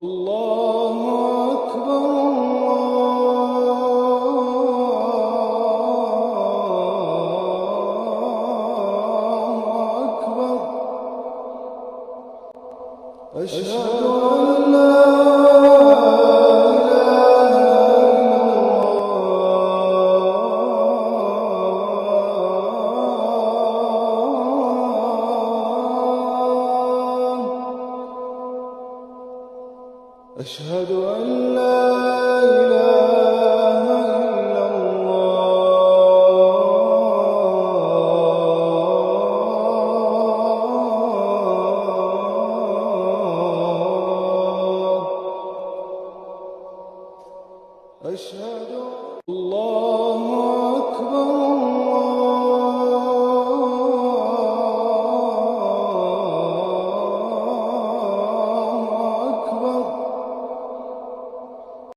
الله أكبر الله أكبر. أشهد أن لا أشهد أن لا إله إلا الله. أشهد